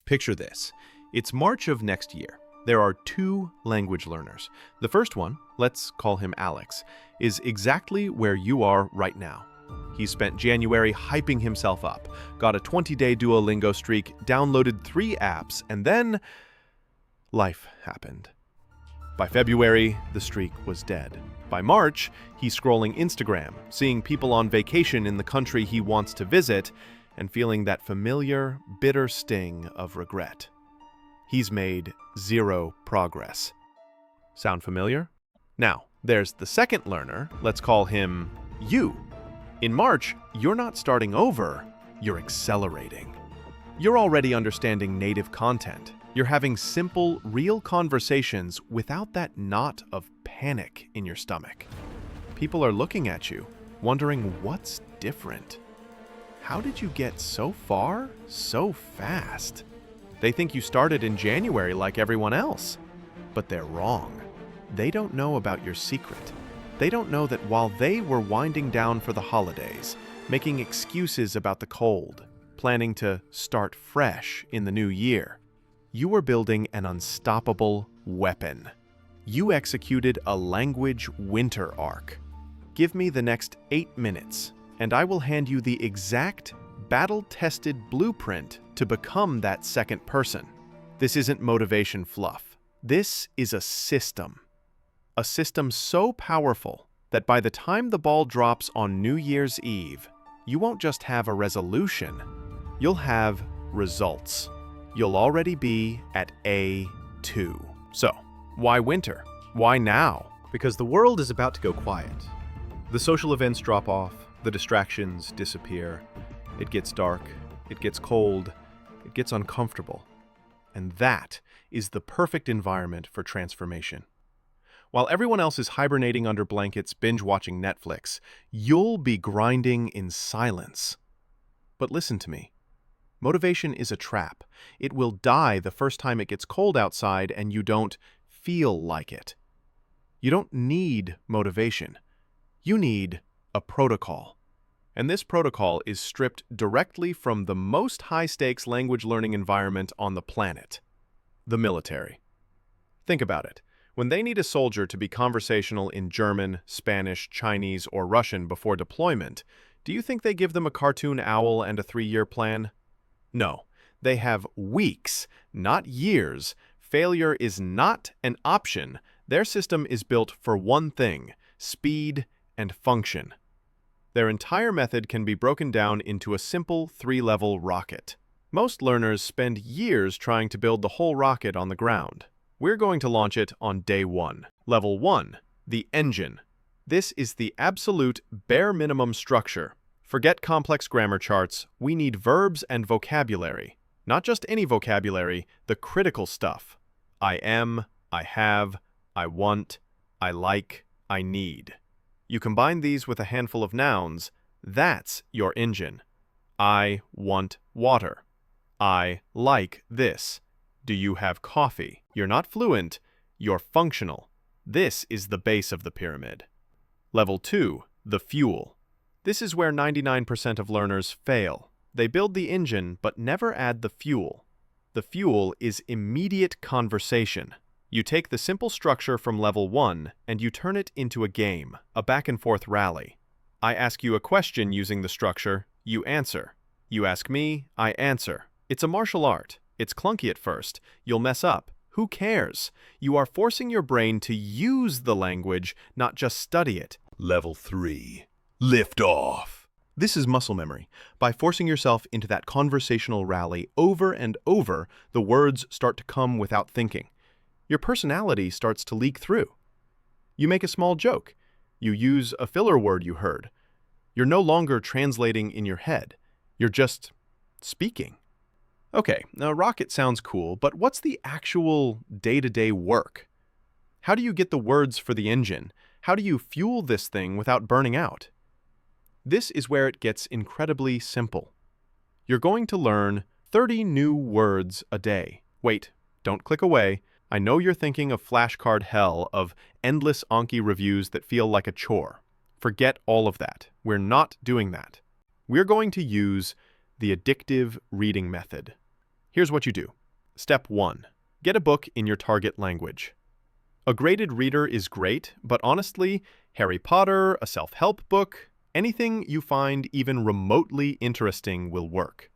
Picture this. It's March of next year. There are two language learners. The first one, let's call him Alex, is exactly where you are right now. He spent January hyping himself up, got a 20-day Duolingo streak, downloaded 3 apps, and then life happened. By February, the streak was dead. By March, he's scrolling Instagram, seeing people on vacation in the country he wants to visit, and feeling that familiar, bitter sting of regret. He's made 0 progress. Sound familiar? Now, there's the second learner, let's call him you. In March, you're not starting over, you're accelerating. You're already understanding native content. You're having simple, real conversations without that knot of panic in your stomach. People are looking at you, wondering what's different. How did you get so far so fast? They think you started in January like everyone else. But they're wrong. They don't know about your secret. They don't know that while they were winding down for the holidays, making excuses about the cold, planning to start fresh in the new year, you were building an unstoppable weapon. You executed a language winter arc. Give me the next 8 minutes, and I will hand you the exact battle-tested blueprint to become that second person. This isn't motivation fluff. This is a system. A system so powerful that by the time the ball drops on New Year's Eve, you won't just have a resolution, you'll have results. You'll already be at A2. So, why winter? Why now? Because the world is about to go quiet. The social events drop off, the distractions disappear. It gets dark, it gets cold, it gets uncomfortable. And that is the perfect environment for transformation. While everyone else is hibernating under blankets, binge-watching Netflix, you'll be grinding in silence. But listen to me. Motivation is a trap. It will die the first time it gets cold outside and you don't feel like it. You don't need motivation. You need a protocol. And this protocol is stripped directly from the most high-stakes language learning environment on the planet, the military. Think about it. When they need a soldier to be conversational in German, Spanish, Chinese, or Russian before deployment, do you think they give them a cartoon owl and a 3-year plan? No, they have weeks, not years. Failure is not an option. Their system is built for one thing: speed and function. Their entire method can be broken down into a simple 3-level rocket. Most learners spend years trying to build the whole rocket on the ground. We're going to launch it on day 1. Level 1, the engine. This is the absolute bare minimum structure. Forget complex grammar charts. We need verbs and vocabulary. Not just any vocabulary, the critical stuff. I am, I have, I want, I like, I need. You combine these with a handful of nouns, that's your engine. I want water. I like this. Do you have coffee? You're not fluent, you're functional. This is the base of the pyramid. Level 2, the fuel. This is where 99% of learners fail. They build the engine but never add the fuel. The fuel is immediate conversation. You take the simple structure from level 1 and you turn it into a game, a back-and-forth rally. I ask you a question using the structure, you answer. You ask me, I answer. It's a martial art. It's clunky at first. You'll mess up. Who cares? You are forcing your brain to use the language, not just study it. Level 3. Lift off. This is muscle memory. By forcing yourself into that conversational rally over and over, the words start to come without thinking. Your personality starts to leak through. You make a small joke. You use a filler word you heard. You're no longer translating in your head. You're just speaking. Okay, now rocket sounds cool, but what's the actual day-to-day work? How do you get the words for the engine? How do you fuel this thing without burning out? This is where it gets incredibly simple. You're going to learn 30 new words a day. Wait, don't click away. I know you're thinking of flashcard hell, of endless Anki reviews that feel like a chore. Forget all of that. We're not doing that. We're going to use the addictive reading method. Here's what you do. Step 1. Get a book in your target language. A graded reader is great, but honestly, Harry Potter, a self-help book, anything you find even remotely interesting will work.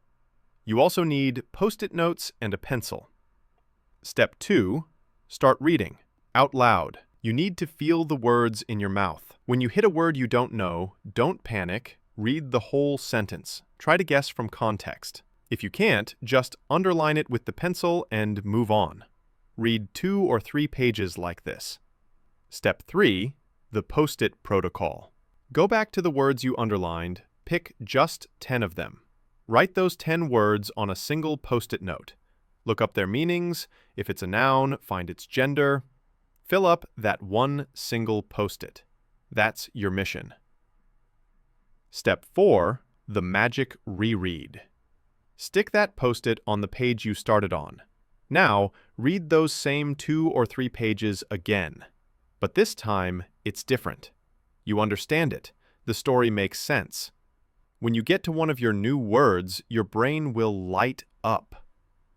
You also need Post-it notes and a pencil. Step 2. Start reading. Out loud. You need to feel the words in your mouth. When you hit a word you don't know, don't panic. Read the whole sentence. Try to guess from context. If you can't, just underline it with the pencil and move on. Read 2 or 3 pages like this. Step 3. The Post-it protocol. Go back to the words you underlined. Pick just 10 of them. Write those 10 words on a single Post-it note. Look up their meanings. If it's a noun, find its gender. Fill up that one single Post-it. That's your mission. Step 4. The magic reread. Stick that Post-it on the page you started on. Now, read those same 2 or 3 pages again. But this time, it's different. You understand it. The story makes sense. When you get to one of your new words, your brain will light up.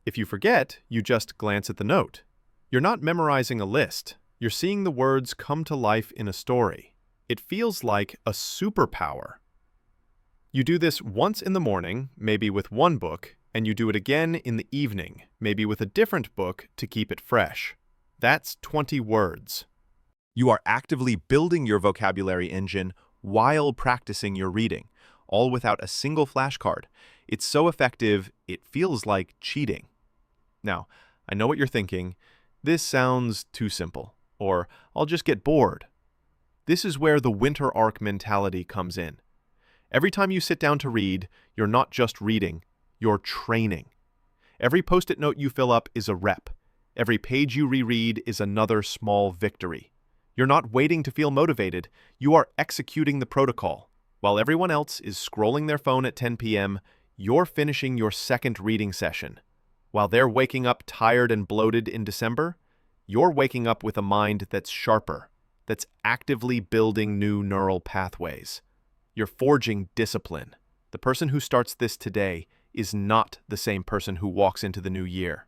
If you forget, you just glance at the note. You're not memorizing a list. You're seeing the words come to life in a story. It feels like a superpower. You do this once in the morning, maybe with one book, and you do it again in the evening, maybe with a different book to keep it fresh. That's 20 words. You are actively building your vocabulary engine while practicing your reading, all without a single flashcard. It's so effective, it feels like cheating. Now, I know what you're thinking. This sounds too simple, or I'll just get bored. This is where the winter arc mentality comes in. Every time you sit down to read, you're not just reading, you're training. Every Post-it note you fill up is a rep. Every page you reread is another small victory. You're not waiting to feel motivated, you are executing the protocol. While everyone else is scrolling their phone at 10 p.m., you're finishing your second reading session. While they're waking up tired and bloated in December, you're waking up with a mind that's sharper, that's actively building new neural pathways. You're forging discipline. The person who starts this today is not the same person who walks into the new year.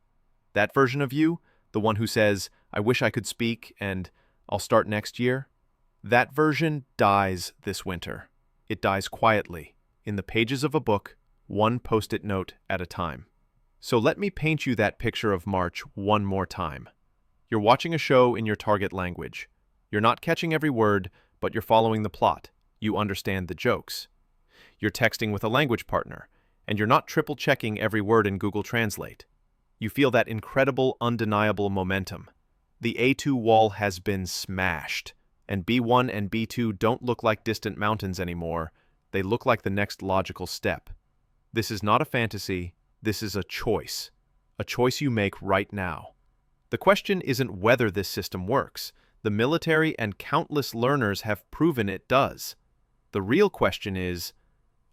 That version of you, the one who says, "I wish I could speak," and "I'll start next year," that version dies this winter. It dies quietly, in the pages of a book, one Post-it note at a time. So let me paint you that picture of March one more time. You're watching a show in your target language. You're not catching every word, but you're following the plot. You understand the jokes. You're texting with a language partner, and you're not triple-checking every word in Google Translate. You feel that incredible, undeniable momentum. The A2 wall has been smashed, and B1 and B2 don't look like distant mountains anymore. They look like the next logical step. This is not a fantasy. This is a choice you make right now. The question isn't whether this system works. The military and countless learners have proven it does. The real question is,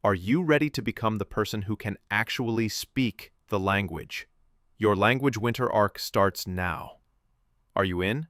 are you ready to become the person who can actually speak the language? Your language winter arc starts now. Are you in?